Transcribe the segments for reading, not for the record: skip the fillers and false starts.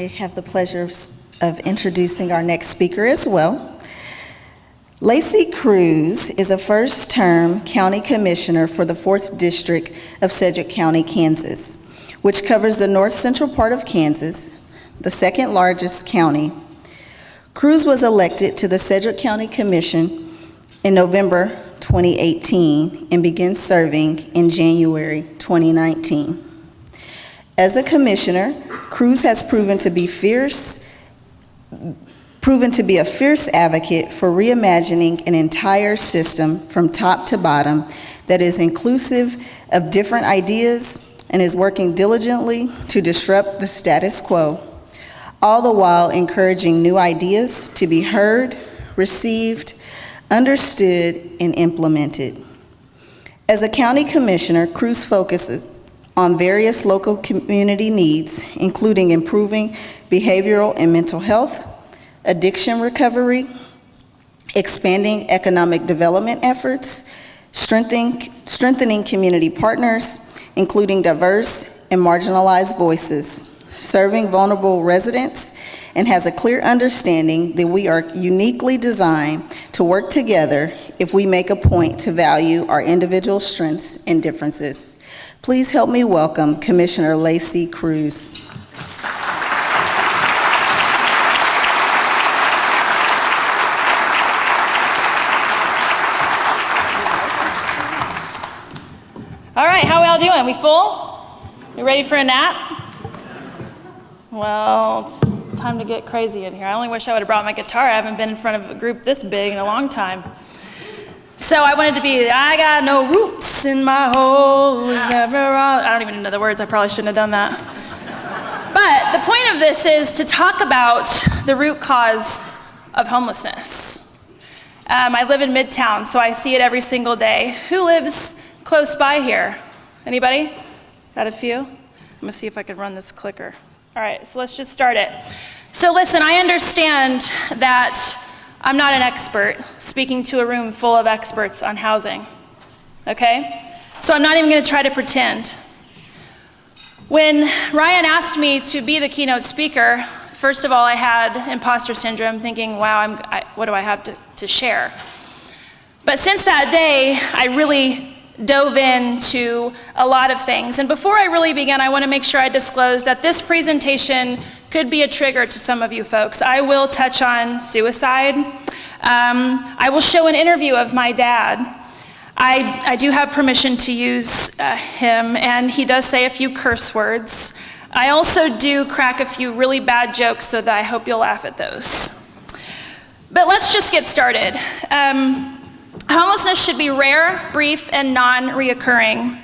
I have the pleasure of introducing our next speaker as well. Lacey Cruse is a first-term county commissioner for the 4th District of Sedgwick County, Kansas, which covers the north-central part of Kansas, the second largest county. Cruse was elected to the Sedgwick County Commission in November 2018 and began serving in January 2019. As a commissioner, Cruse has proven to be a fierce advocate for reimagining an entire system from top to bottom that is inclusive of different ideas and is working diligently to disrupt the status quo, all the while encouraging new ideas to be heard, received, understood, and implemented. As a county commissioner, Cruse focuses on various local community needs, including improving behavioral and mental health, addiction recovery, expanding economic development efforts, strengthening community partners, including diverse and marginalized voices, serving vulnerable residents, and has a clear understanding that we are uniquely designed to work together if we make a point to value our individual strengths and differences. Please help me welcome Commissioner Lacey Cruse. All right, how are we all doing? We full? You ready for a nap? Well, it's time to get crazy in here. I only wish I would have brought my guitar. I haven't been in front of a group this big in a long time. So I wanted to be, I got no roots in my hole. I don't even know the words. I probably shouldn't have done that. But the point of this is to talk about the root cause of homelessness. I live in Midtown, so I see it every single day. Who lives close by here? Anybody? Got a few? I'm gonna see if I can run this clicker. All right, so let's just start it. So listen, I understand that I'm not an expert speaking to a room full of experts on housing, okay? So I'm not even gonna try to pretend. When Ryan asked me to be the keynote speaker, first of all, I had imposter syndrome, thinking, wow, what do I have to share? But since that day, I really dove into a lot of things. And before I really begin, I wanna make sure I disclose that this presentation could be a trigger to some of you folks. I will touch on suicide. I will show an interview of my dad. I do have permission to use him, and he does say a few curse words. I also do crack a few really bad jokes, so that I hope you'll laugh at those. But let's just get started. Homelessness should be rare, brief, and non-reoccurring.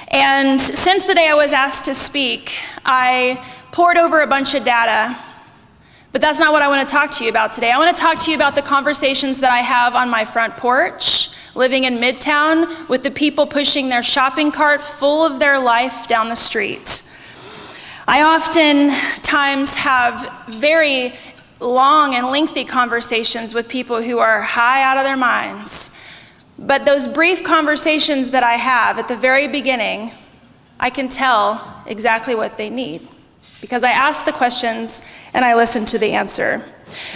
And since the day I was asked to speak, I poured over a bunch of data, but that's not what I want to talk to you about today. I want to talk to you about the conversations that I have on my front porch, living in Midtown, with the people pushing their shopping cart full of their life down the street. I oftentimes have very long and lengthy conversations with people who are high out of their minds. But those brief conversations that I have at the very beginning, I can tell exactly what they need, because I ask the questions and I listen to the answer.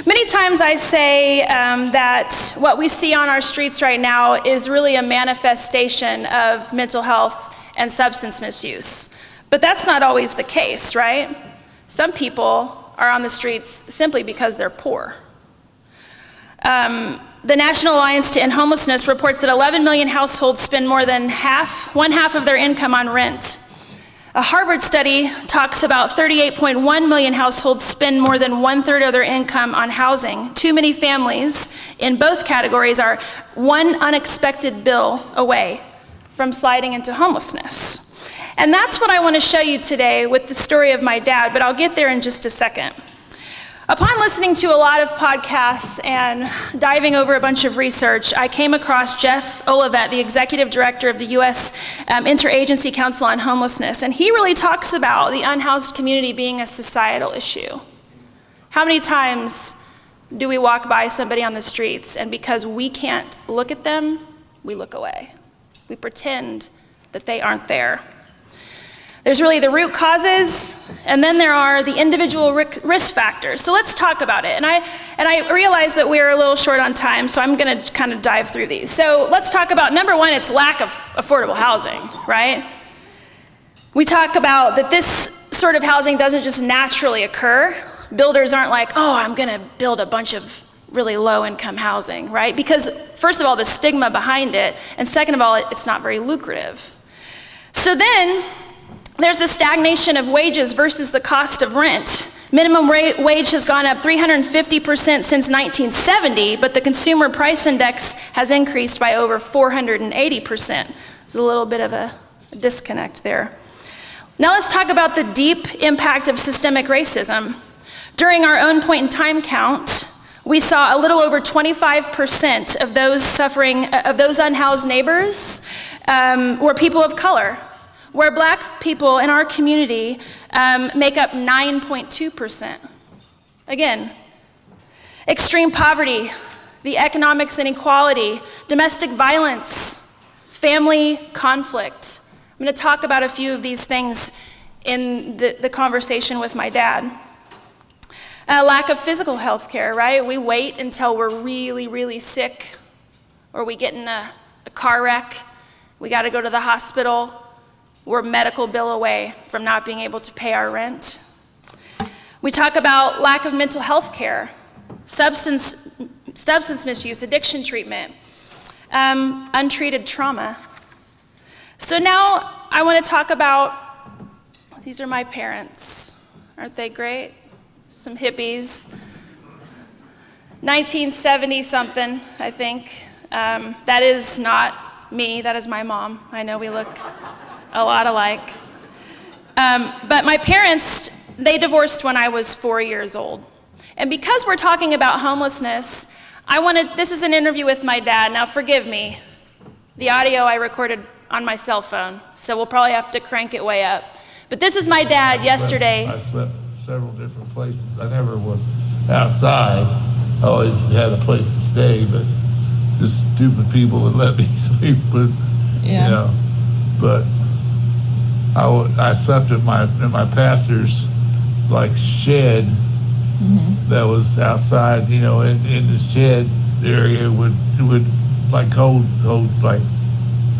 Many times I say that what we see on our streets right now is really a manifestation of mental health and substance misuse. But that's not always the case, right? Some people are on the streets simply because they're poor. The National Alliance to End Homelessness reports that 11 million households spend more than one half of their income on rent. A Harvard study talks about 38.1 million households spend more than 1/3 of their income on housing. Too many families in both categories are one unexpected bill away from sliding into homelessness. And that's what I want to show you today with the story of my dad, but I'll get there in just a second. Upon listening to a lot of podcasts and diving over a bunch of research, I came across Jeff Olivet, the executive director of the U.S. Interagency Council on Homelessness, and he really talks about the unhoused community being a societal issue. How many times do we walk by somebody on the streets, and because we can't look at them, we look away? We pretend that they aren't there. There's really the root causes, and then there are the individual risk factors. So let's talk about it. And I realize that we're a little short on time, so I'm going to kind of dive through these. So let's talk about, number one, it's lack of affordable housing, right? We talk about that this sort of housing doesn't just naturally occur. Builders aren't like, oh, I'm going to build a bunch of really low-income housing, right? Because first of all, the stigma behind it, and second of all, it's not very lucrative. So then, there's the stagnation of wages versus the cost of rent. Minimum wage has gone up 350% since 1970, but the consumer price index has increased by over 480%. There's a little bit of a disconnect there. Now let's talk about the deep impact of systemic racism. During our own point in time count, we saw a little over 25% of those those unhoused neighbors were people of color, where black people in our community make up 9.2%. Again, extreme poverty, the economics inequality, domestic violence, family conflict. I'm going to talk about a few of these things in the conversation with my dad. Lack of physical health care, right? We wait until we're really, really sick, or we get in a car wreck, we got to go to the hospital. We're a medical bill away from not being able to pay our rent. We talk about lack of mental health care, substance misuse, addiction treatment, untreated trauma. So now I want to talk about, these are my parents. Aren't they great? Some hippies. 1970 something, I think. That is not me, that is my mom. I know we look a lot alike. But my parents, they divorced when I was 4 years old. And because we're talking about homelessness, this is an interview with my dad. Now forgive me, the audio I recorded on my cell phone, so we'll probably have to crank it way up. But this is my dad yesterday. I slept several different places. I never was outside. I always had a place to stay, but just stupid people would let me sleep. But Yeah. you know, but I slept in my pastor's like shed that was outside. You know, in the shed area would like hold like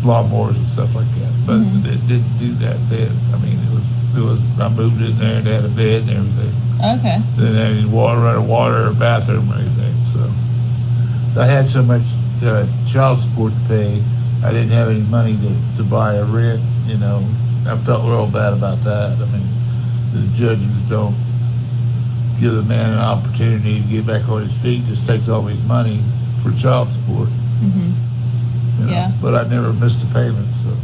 lawnmowers and stuff like that. But it didn't do that then. I mean, it was. I moved in there and they had a bed and everything. Okay. Then they had running water, a bathroom, and everything. So I had so much child support to pay. I didn't have any money to buy a rent. You know, I felt real bad about that. I mean, the judges don't give the man an opportunity to get back on his feet. Just takes all his money for child support. You know? Yeah. But I never missed a payment. So.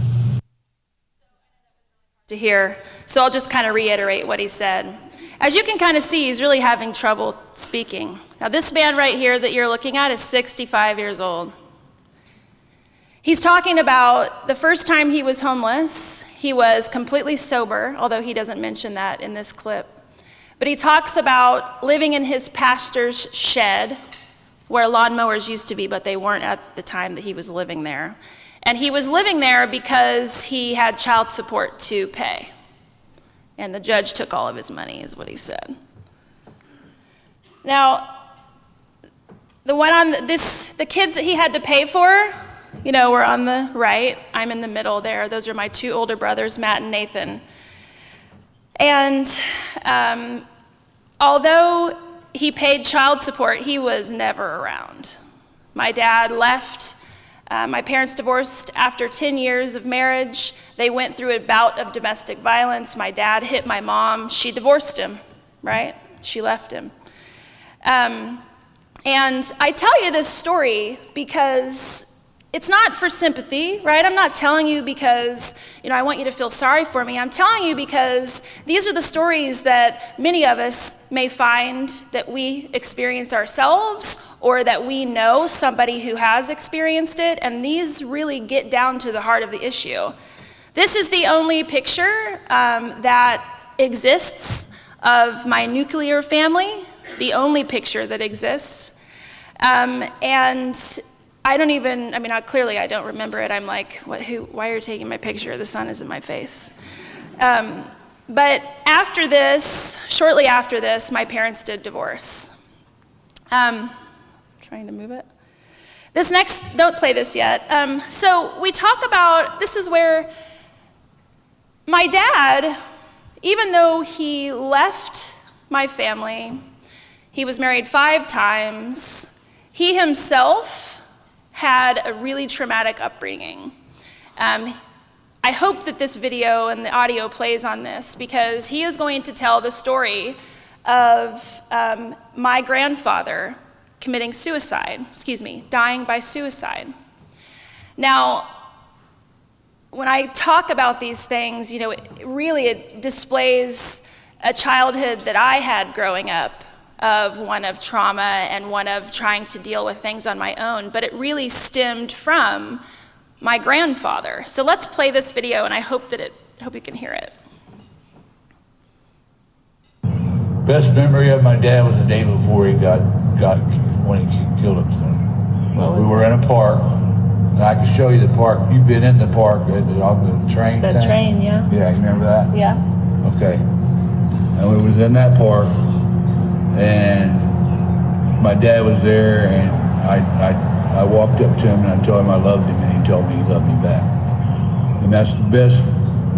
To hear. So I'll just kind of reiterate what he said. As you can kind of see, he's really having trouble speaking. Now this man right here that you're looking at is 65 years old. He's talking about the first time he was homeless. He was completely sober, although he doesn't mention that in this clip. But he talks about living in his pastor's shed, where lawnmowers used to be, but they weren't at the time that he was living there. And he was living there because he had child support to pay. And the judge took all of his money, is what he said. Now, the kids that he had to pay for, you know, were on the right. I'm in the middle there. Those are my two older brothers, Matt and Nathan. And although he paid child support, he was never around. My dad left. My parents divorced after 10 years of marriage. They went through a bout of domestic violence. My dad hit my mom. She divorced him, right? She left him. And I tell you this story because it's not for sympathy, right? I'm not telling you because, you know, I want you to feel sorry for me. I'm telling you because these are the stories that many of us may find that we experience ourselves, or that we know somebody who has experienced it, and these really get down to the heart of the issue. This is the only picture that exists of my nuclear family, the only picture that exists. And I don't even, clearly I don't remember it. I'm like, why are you taking my picture? The sun is in my face. But after this, shortly after this, my parents did divorce. Trying to move it. This next, don't play this yet. So we talk about, this is where my dad, even though he left my family, he was married 5 times, he himself had a really traumatic upbringing. I hope that this video and the audio plays on this, because he is going to tell the story of my grandfather dying by suicide. Now, when I talk about these things, it displays a childhood that I had growing up, of one of trauma and one of trying to deal with things on my own, but it really stemmed from my grandfather. So let's play this video, and I hope you can hear it. Best memory of my dad was the day before he got when he killed himself. We were in a park, and I can show you the park. You've been in the park, off the train. The thing? train, yeah. Yeah, you remember that? Yeah. Okay. And we was in that park, and my dad was there, and I walked up to him and I told him I loved him, and he told me he loved me back. And that's the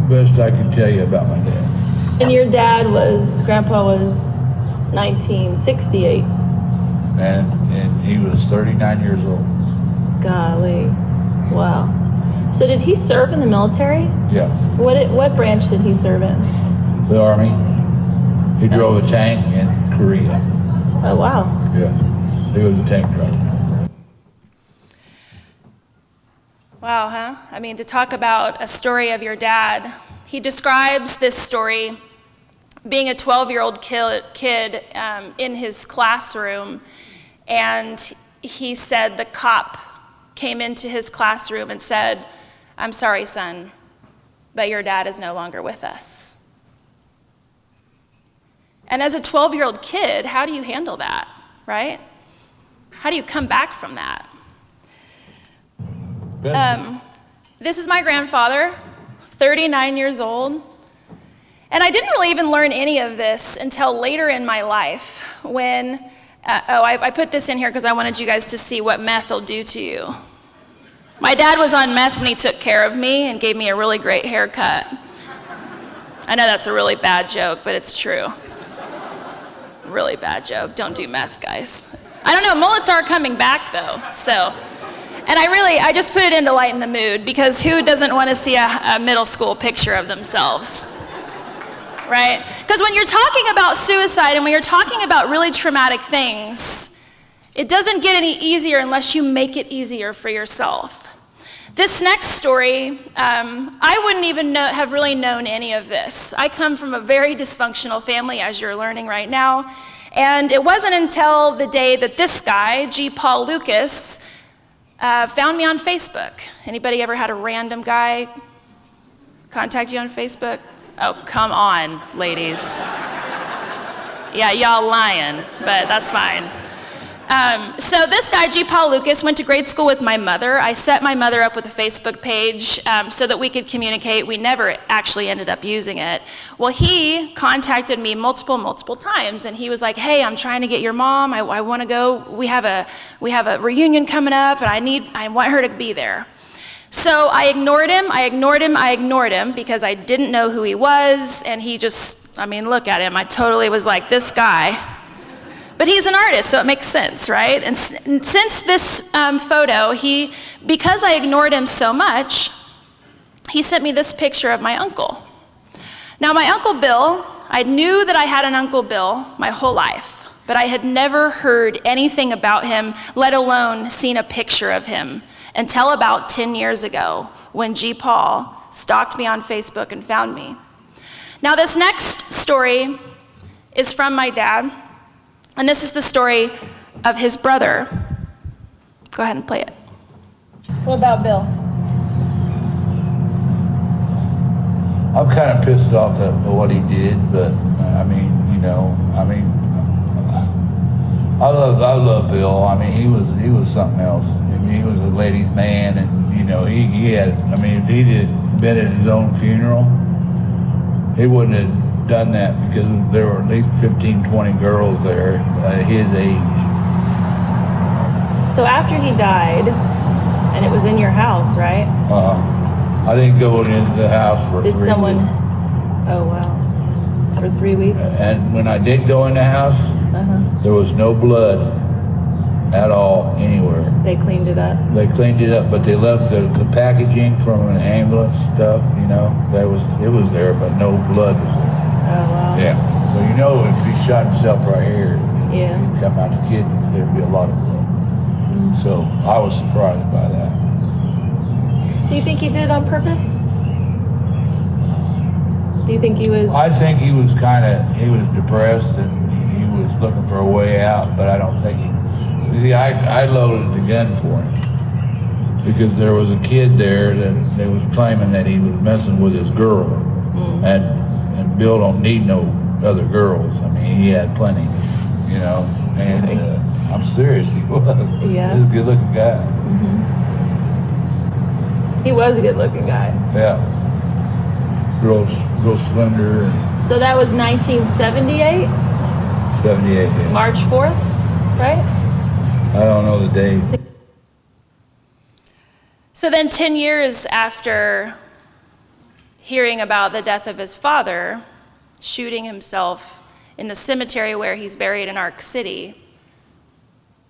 best I can tell you about my dad. And your grandpa was 1968. And he was 39 years old. Golly, wow. So did he serve in the military? Yeah. What branch did he serve in? The Army. He drove a tank in Korea. Oh, wow. Yeah. He was a tank driver. Wow, huh? I mean, to talk about a story of your dad, he describes this story being a 12-year-old kid in his classroom, and he said the cop came into his classroom and said, "I'm sorry, son, but your dad is no longer with us." And as a 12-year-old kid, how do you handle that, right? How do you come back from that? This is my grandfather, 39 years old. And I didn't really even learn any of this until later in my life when, I put this in here because I wanted you guys to see what meth will do to you. My dad was on meth when he took care of me and gave me a really great haircut. I know that's a really bad joke, but it's true. Really bad joke. Don't do meth, guys. I don't know, mullets are coming back though, so. And I just put it in to lighten the mood, because who doesn't want to see a middle school picture of themselves? Right? Because when you're talking about suicide and when you're talking about really traumatic things, it doesn't get any easier unless you make it easier for yourself. This next story, I wouldn't even have really known any of this. I come from a very dysfunctional family, as you're learning right now, and it wasn't until the day that this guy, G. Paul Lucas, found me on Facebook. Anybody ever had a random guy contact you on Facebook? Oh, come on, ladies. Yeah, y'all lying, but that's fine. So this guy, G. Paul Lucas, went to grade school with my mother. I set my mother up with a Facebook page so that we could communicate. We never actually ended up using it. Well, he contacted me multiple times, and he was like, "Hey, I'm trying to get your mom. I want to go. We have a reunion coming up, and I want her to be there." So I ignored him because I didn't know who he was, and he just, look at him. I totally was like, this guy. But he's an artist, so it makes sense, right? And since this photo, because I ignored him so much, he sent me this picture of my uncle. Now, my Uncle Bill, I knew that I had an Uncle Bill my whole life, but I had never heard anything about him, let alone seen a picture of him, until about 10 years ago when G. Paul stalked me on Facebook and found me. Now, this next story is from my dad, and this is the story of his brother. Go ahead and play it. What about Bill? I'm kind of pissed off at what he did, but I love Bill. He was something else. He was a ladies' man, and he had. If he'd been at his own funeral, he wouldn't have done that because there were at least 15, 20 girls there his age. So after he died, and it was in your house, right? I didn't go into the house for 3 weeks. Oh, wow. For 3 weeks? And when I did go in the house, there was no blood at all anywhere. They cleaned it up? They cleaned it up, but they left the packaging from an ambulance stuff, it was there, but no blood was there. Oh, wow. Yeah. So if he shot himself right here, Yeah. it'd come out the kidneys, there'd be a lot of blood. So I was surprised by that. Do you think he did it on purpose? Do you think he was... I think he was depressed and he was looking for a way out, but I don't think I loaded the gun for him because there was a kid there that they was claiming that he was messing with his girl, and Bill don't need no other girls. I mean, he had plenty, and I'm serious, he was. Yeah. He was a good looking guy. He was a good looking guy. Yeah. Real slender. So that was 1978? 78, yeah. March 4th, right? I don't know the date. So then 10 years after hearing about the death of his father, shooting himself in the cemetery where he's buried in Ark City,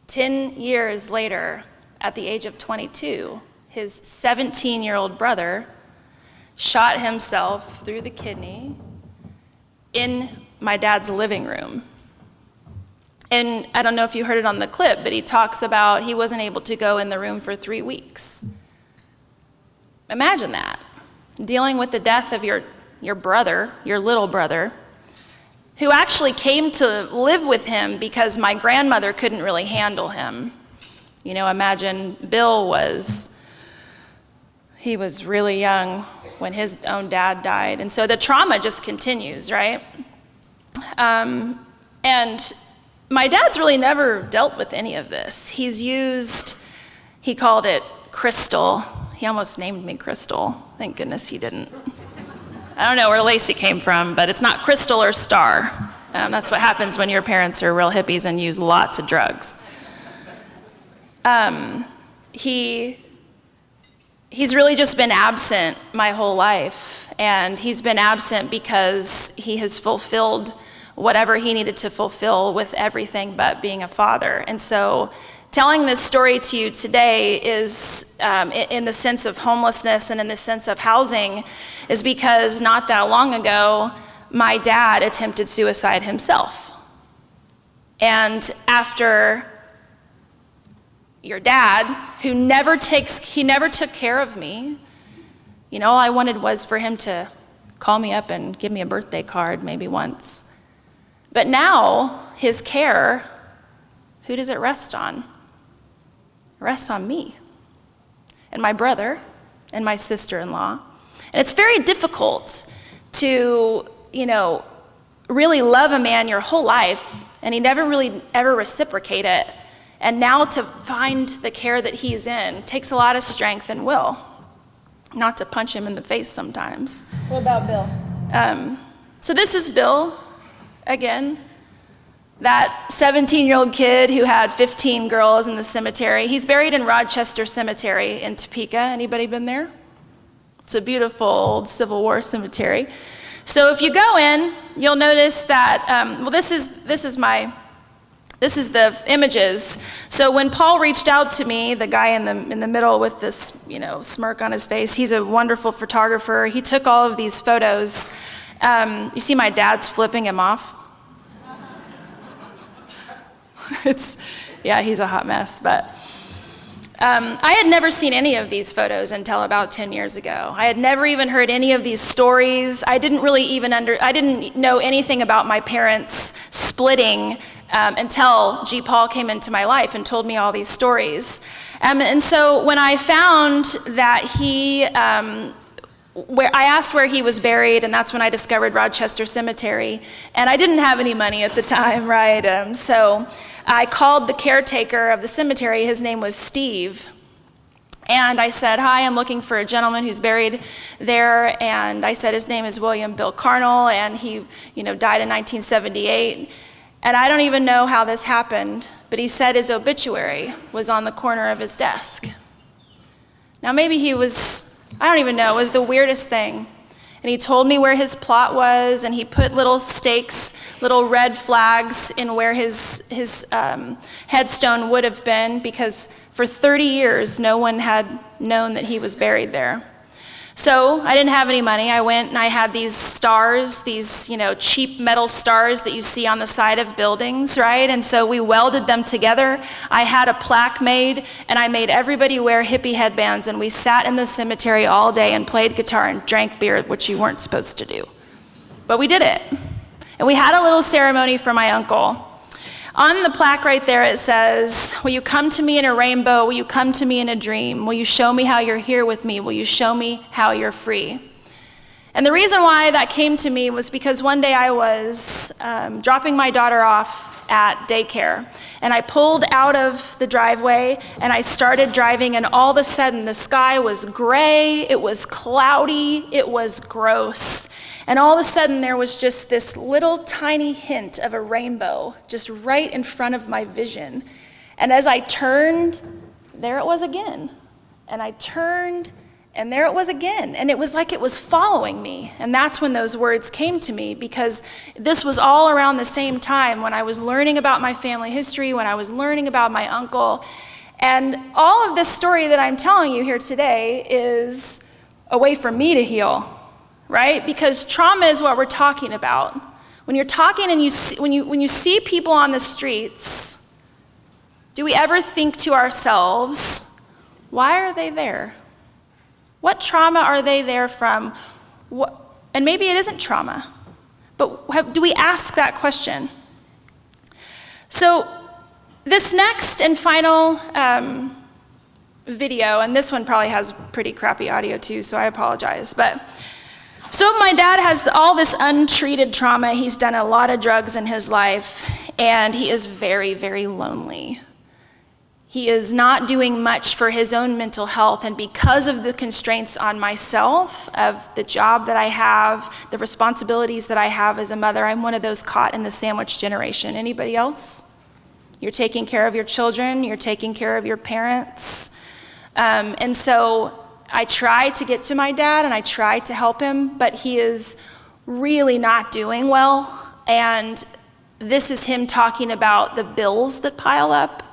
10 years later, at the age of 22, his 17-year-old brother shot himself through the kidney in my dad's living room. And I don't know if you heard it on the clip, but he talks about he wasn't able to go in the room for 3 weeks. Imagine that, dealing with the death of your brother, your little brother, who actually came to live with him because my grandmother couldn't really handle him. Imagine Bill was really young when his own dad died. And so the trauma just continues, right? And my dad's really never dealt with any of this. He called it Crystal. He almost named me Crystal. Thank goodness he didn't. I don't know where Lacey came from, but it's not Crystal or Star. That's what happens when your parents are real hippies and use lots of drugs. He's really just been absent my whole life, and he's been absent because he has fulfilled whatever he needed to fulfill with everything but being a father. And so telling this story to you today is in the sense of homelessness and in the sense of housing is because not that long ago, my dad attempted suicide himself. And after your dad, who never took care of me, all I wanted was for him to call me up and give me a birthday card maybe once. But now, his care, who does it rest on? It rests on me and my brother and my sister-in-law. And it's very difficult to, really love a man your whole life, and he never really ever reciprocate it. And now to find the care that he's in takes a lot of strength and will, not to punch him in the face sometimes. What about Bill? So this is Bill, again, that 17-year-old kid who had 15 girls in the cemetery. He's buried in Rochester Cemetery in Topeka. Anybody been there? It's a beautiful old Civil War cemetery. So if you go in, you'll notice that, this is the images. So when Paul reached out to me, the guy in the middle with this, smirk on his face, he's a wonderful photographer. He took all of these photos. You see my dad's flipping him off. He's a hot mess, but I had never seen any of these photos until about 10 years ago. I had never even heard any of these stories. I didn't know anything about my parents splitting until G. Paul came into my life and told me all these stories. And so when I found that I asked where he was buried, and that's when I discovered Rochester Cemetery. And I didn't have any money at the time, right? So I called the caretaker of the cemetery. His name was Steve. And I said, hi, I'm looking for a gentleman who's buried there. And I said, his name is William Bill Carnell, and he, died in 1978. And I don't even know how this happened, but he said his obituary was on the corner of his desk. Now maybe he was, I don't even know, it was the weirdest thing. And he told me where his plot was, and he put little stakes, little red flags in where his headstone would have been, because for 30 years, no one had known that he was buried there. So I didn't have any money. I went and I had these stars, these, cheap metal stars that you see on the side of buildings, right? And so we welded them together. I had a plaque made, and I made everybody wear hippie headbands, and we sat in the cemetery all day and played guitar and drank beer, which you weren't supposed to do. But we did it. And we had a little ceremony for my uncle. On the plaque right there, it says, will you come to me in a rainbow? Will you come to me in a dream? Will you show me how you're here with me? Will you show me how you're free? And the reason why that came to me was because one day I was dropping my daughter off at daycare. And I pulled out of the driveway and I started driving, and all of a sudden the sky was gray, it was cloudy, it was gross. And all of a sudden there was just this little tiny hint of a rainbow just right in front of my vision. And as I turned, there it was again. And I turned, and there it was again. And it was like it was following me. And that's when those words came to me, because this was all around the same time when I was learning about my family history, when I was learning about my uncle. And all of this story that I'm telling you here today is a way for me to heal. Right? Because trauma is what we're talking about. When you're talking and when you see people on the streets, do we ever think to ourselves, why are they there? What trauma are they there from? And maybe it isn't trauma, but do we ask that question? So this next and final video, and this one probably has pretty crappy audio too, so I apologize, so my dad has all this untreated trauma. He's done a lot of drugs in his life, and he is very, very lonely. He is not doing much for his own mental health, and because of the constraints on myself, of the job that I have, the responsibilities that I have as a mother, I'm one of those caught in the sandwich generation. Anybody else? You're taking care of your children, you're taking care of your parents, and so I try to get to my dad and I try to help him, but he is really not doing well. And this is him talking about the bills that pile up.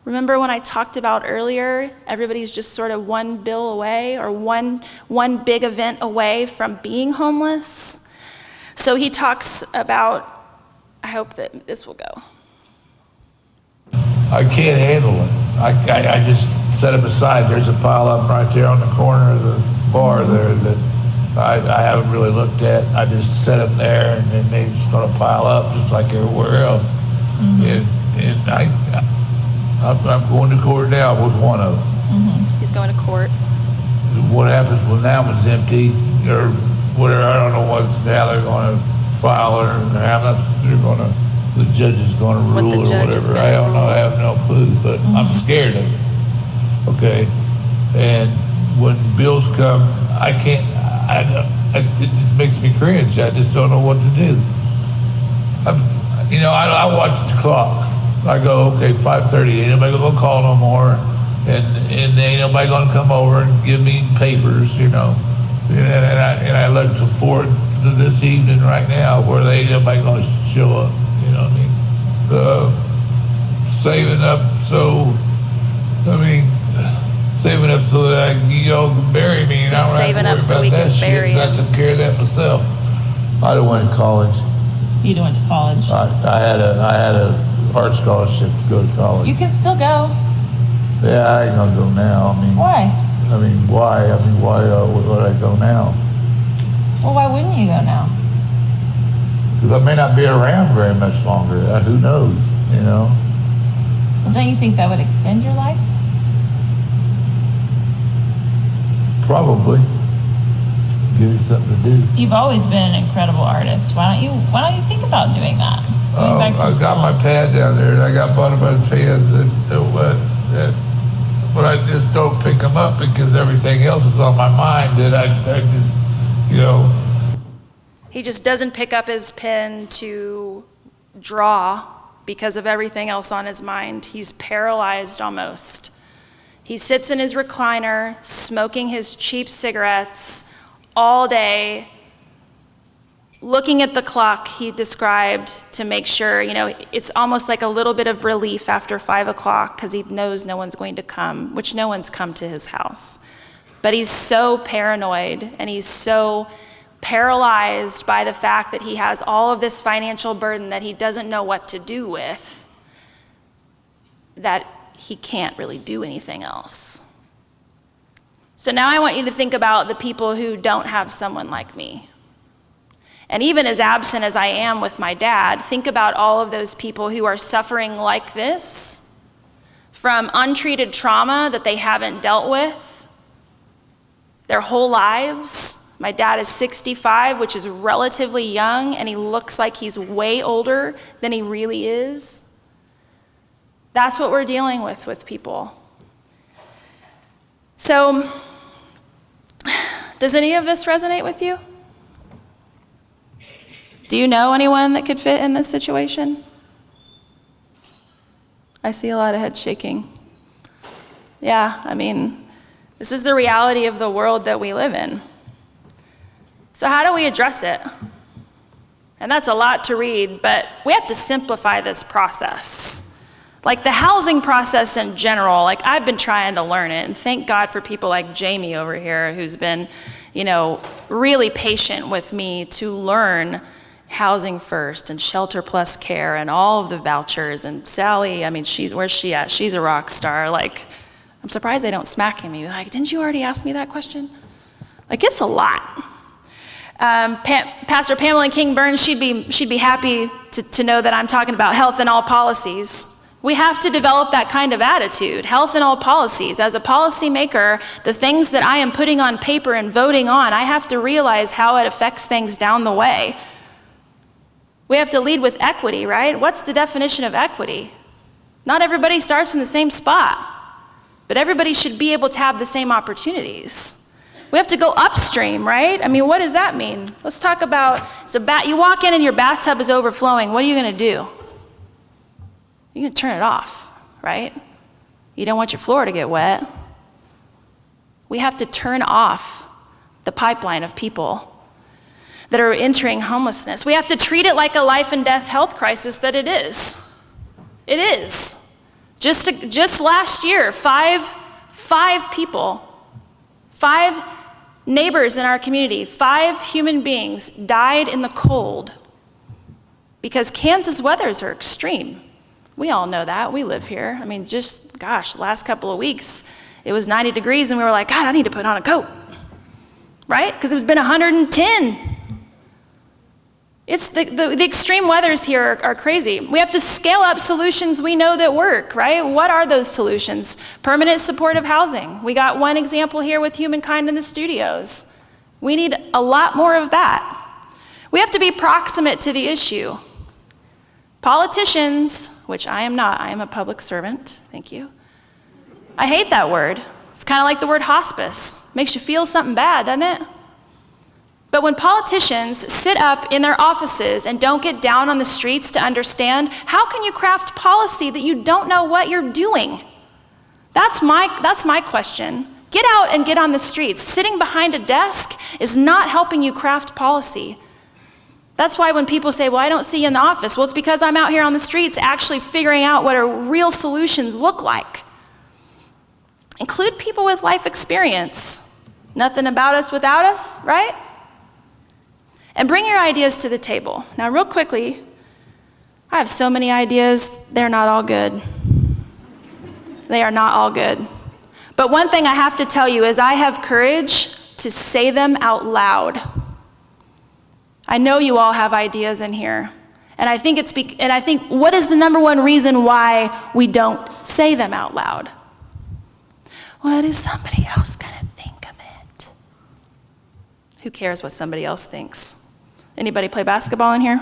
Remember when I talked about earlier, everybody's just sort of one bill away, or one big event away from being homeless. So he talks about, I hope that this will go. I can't handle it. I just set it aside. There's a pile up right there on the corner of the bar there that I haven't really looked at. I just set them there, and then they're just going to pile up just like everywhere else. Mm-hmm. And I'm going to court now with one of them. Mm-hmm. He's going to court. What happens when that one's empty, or whatever? I don't know how they're going to file it, or how they're going to. The judge is going to rule or whatever. I don't know. I have no clue, but I'm scared of it. Okay, and when bills come, I can't. It just makes me cringe. I just don't know what to do. I watch the clock. I go, okay, 5:30. Ain't nobody gonna call no more, and ain't nobody gonna come over and give me papers, And I look forward to this evening right now where ain't nobody gonna show up. You know what I mean? Saving up so that can bury me, and I don't have to worry about that shit. I took care of that myself. I done went to college. You went to college? I had a art scholarship to go to college. You can still go. Yeah, I ain't gonna go now. Why? Why would I go now? Well, why wouldn't you go now? Because I may not be around very much longer. Who knows, Well, don't you think that would extend your life? Probably. Give you something to do. You've always been an incredible artist. Why don't you think about doing that? I got my pad down there, and I got bought a bunch of pads that but I just don't pick them up because everything else is on my mind that I just, you know. He just doesn't pick up his pen to draw because of everything else on his mind. He's paralyzed almost. He sits in his recliner, smoking his cheap cigarettes all day, looking at the clock he described to make sure, it's almost like a little bit of relief after 5 o'clock because he knows no one's going to come, which no one's come to his house. But he's so paranoid and he's so paralyzed by the fact that he has all of this financial burden that he doesn't know what to do with, that he can't really do anything else. So now I want you to think about the people who don't have someone like me. And even as absent as I am with my dad, think about all of those people who are suffering like this from untreated trauma that they haven't dealt with their whole lives. My dad is 65, which is relatively young, and he looks like he's way older than he really is. That's what we're dealing with people. So, does any of this resonate with you? Do you know anyone that could fit in this situation? I see a lot of heads shaking. Yeah, this is the reality of the world that we live in. So how do we address it? And that's a lot to read, but we have to simplify this process. Like the housing process in general, I've been trying to learn it, and thank God for people like Jamie over here who's been, really patient with me to learn housing first and shelter plus care and all of the vouchers. And Sally, where's she at? She's a rock star. I'm surprised they don't smack me. Didn't you already ask me that question? It's a lot. Pastor Pamela King Burns, she'd be happy to know that I'm talking about health in all policies. We have to develop that kind of attitude, health in all policies. As a policymaker, the things that I am putting on paper and voting on, I have to realize how it affects things down the way. We have to lead with equity, right? What's the definition of equity? Not everybody starts in the same spot, but everybody should be able to have the same opportunities. We have to go upstream, right? What does that mean? Let's talk about, you walk in and your bathtub is overflowing. What are you going to do? You're going to turn it off, right? You don't want your floor to get wet. We have to turn off the pipeline of people that are entering homelessness. We have to treat it like a life and death health crisis that it is. It is. Just last year, five neighbors in our community, 5 human beings died in the cold because Kansas weathers are extreme. We all know that. We live here. Last couple of weeks, it was 90 degrees and we were like, God, I need to put on a coat, right? Because it's been 110. It's the extreme weathers here are crazy. We have to scale up solutions we know that work, right? What are those solutions? Permanent supportive housing. We got one example here with Humankind in the studios. We need a lot more of that. We have to be proximate to the issue. Politicians, which I am not, I am a public servant, thank you. I hate that word. It's kind of like the word hospice. Makes you feel something bad, doesn't it? But when politicians sit up in their offices and don't get down on the streets to understand, how can you craft policy that you don't know what you're doing? That's my question. Get out and get on the streets. Sitting behind a desk is not helping you craft policy. That's why when people say, well, I don't see you in the office, well, it's because I'm out here on the streets actually figuring out what real solutions look like. Include people with life experience. Nothing about us without us, right? And bring your ideas to the table. Now, real quickly, I have so many ideas, they're not all good. They are not all good. But one thing I have to tell you is I have courage to say them out loud. I know you all have ideas in here. And I think what is the number one reason why we don't say them out loud? What is somebody else going to think of it? Who cares what somebody else thinks? Anybody play basketball in here?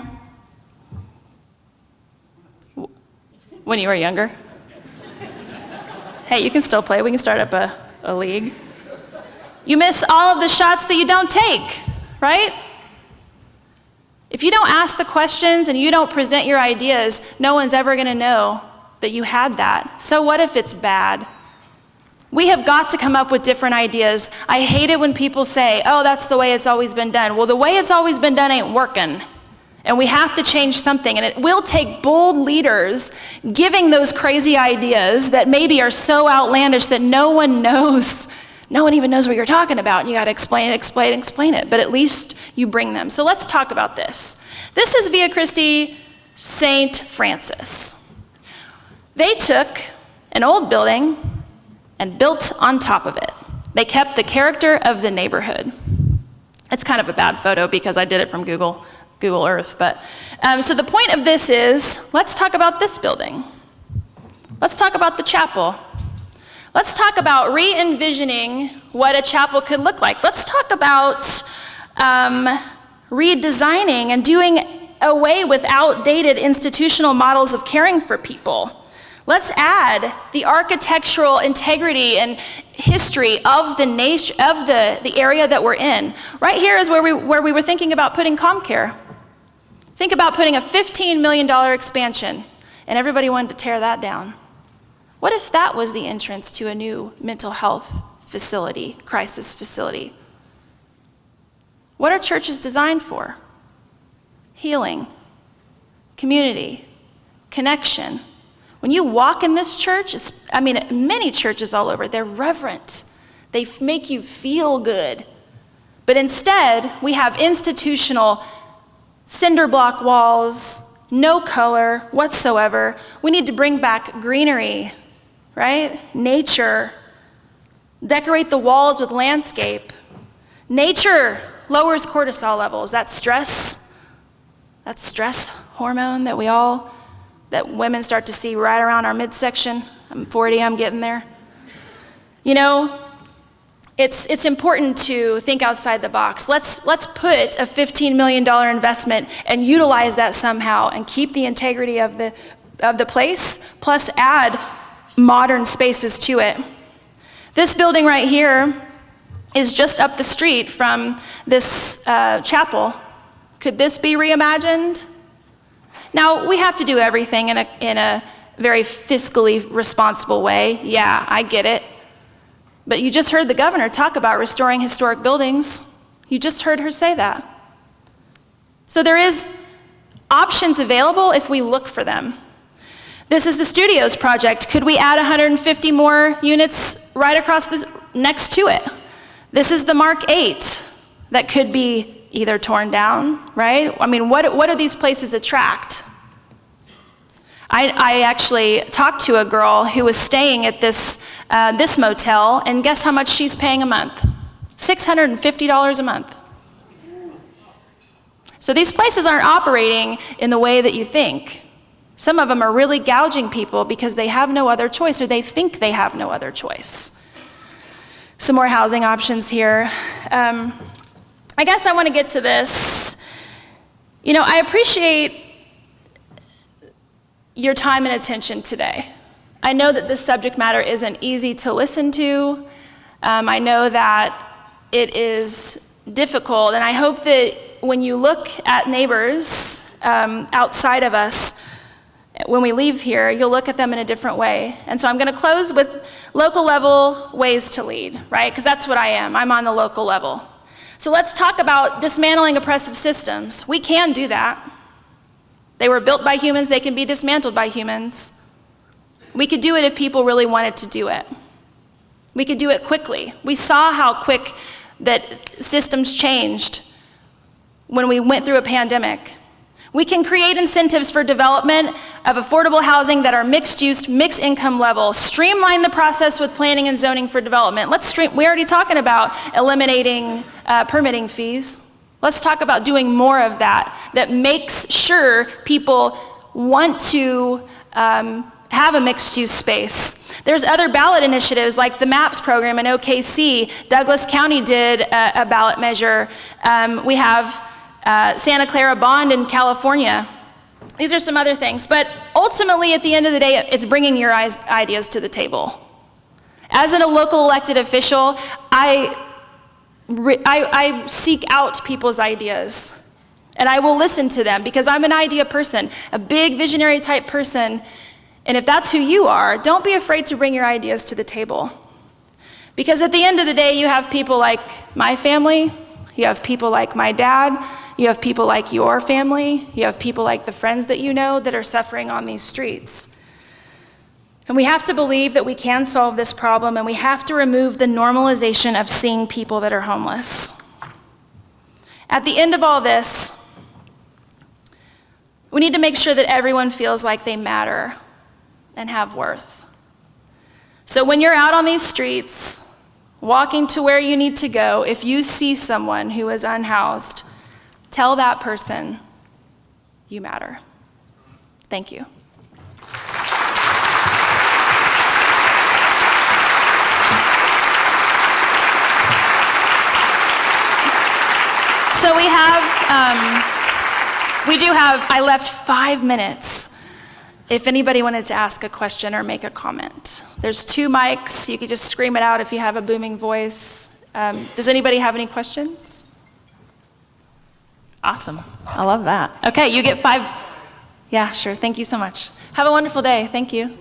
When you were younger? Hey, you can still play. We can start up a league. You miss all of the shots that you don't take, right? If you don't ask the questions and you don't present your ideas, no one's ever going to know that you had that. So what if it's bad? We have got to come up with different ideas. I hate it when people say, oh, that's the way it's always been done. Well, the way it's always been done ain't working. And we have to change something. And it will take bold leaders giving those crazy ideas that maybe are so outlandish that no one knows. No one even knows what you're talking about. And you got to explain it. But at least you bring them. So let's talk about this. This is Via Christi St. Francis. They took an old building and built on top of it. They kept the character of the neighborhood. It's kind of a bad photo because I did it from Google Earth. But so the point of this is, let's talk about this building. Let's talk about the chapel. Let's talk about re-envisioning what a chapel could look like. Let's talk about redesigning and doing away with outdated institutional models of caring for people. Let's add the architectural integrity and history of the nation, of the area that we're in. Right here is where we were thinking about putting ComCare. Think about putting a $15 million expansion, and everybody wanted to tear that down. What if that was the entrance to a new mental health facility, crisis facility? What are churches designed for? Healing, community, connection. When you walk in this church, many churches all over, they're reverent. They make you feel good. But instead, we have institutional cinder block walls, no color whatsoever. We need to bring back greenery, right? Nature. Decorate the walls with landscape. Nature lowers cortisol levels. That stress hormone that women start to see right around our midsection. I'm 40, I'm getting there. You know, it's important to think outside the box. Let's put a $15 million investment and utilize that somehow and keep the integrity of the place, plus add modern spaces to it. This building right here is just up the street from this chapel. Could this be reimagined? Now, we have to do everything in a very fiscally responsible way. Yeah, I get it. But you just heard the governor talk about restoring historic buildings. You just heard her say that. So there is options available if we look for them. This is the Studios project. Could we add 150 more units right across this next to it? This is the Mark 8 that could be either torn down, right? I mean, what do these places attract? I actually talked to a girl who was staying at this motel, and guess how much she's paying a month? $650 a month. So these places aren't operating in the way that you think. Some of them are really gouging people because they have no other choice, or they think they have no other choice. Some more housing options here. I guess I want to get to this. You know, I appreciate your time and attention today. I know that this subject matter isn't easy to listen to. I know that it is difficult, and I hope that when you look at neighbors outside of us, when we leave here, you'll look at them in a different way. And so I'm going to close with local level ways to lead, right? Because that's what I am. I'm on the local level. So let's talk about dismantling oppressive systems. We can do that. They were built by humans. They can be dismantled by humans. We could do it if people really wanted to do it. We could do it quickly. We saw how quick that systems changed when we went through a pandemic. We can create incentives for development of affordable housing that are mixed use, mixed income level, streamline the process with planning and zoning for development. We're already talking about eliminating permitting fees. Let's talk about doing more of that makes sure people want to have a mixed use space. There's other ballot initiatives like the MAPS program in OKC. Douglas County did a ballot measure. We have Santa Clara Bond in California. These are some other things. But ultimately, at the end of the day, it's bringing your ideas to the table. As a local elected official, I seek out people's ideas, and I will listen to them because I'm an idea person, a big visionary type person. And if that's who you are, don't be afraid to bring your ideas to the table. Because at the end of the day, you have people like my family, you have people like my dad, you have people like your family, you have people like the friends that you know that are suffering on these streets. And we have to believe that we can solve this problem, and we have to remove the normalization of seeing people that are homeless. At the end of all this, we need to make sure that everyone feels like they matter and have worth. So when you're out on these streets, walking to where you need to go, if you see someone who is unhoused, tell that person, you matter. Thank you. So I left 5 minutes if anybody wanted to ask a question or make a comment. There's 2 mics. You could just scream it out if you have a booming voice. Does anybody have any questions? Awesome. I love that. Okay, you get 5. Yeah, sure. Thank you so much. Have a wonderful day. Thank you.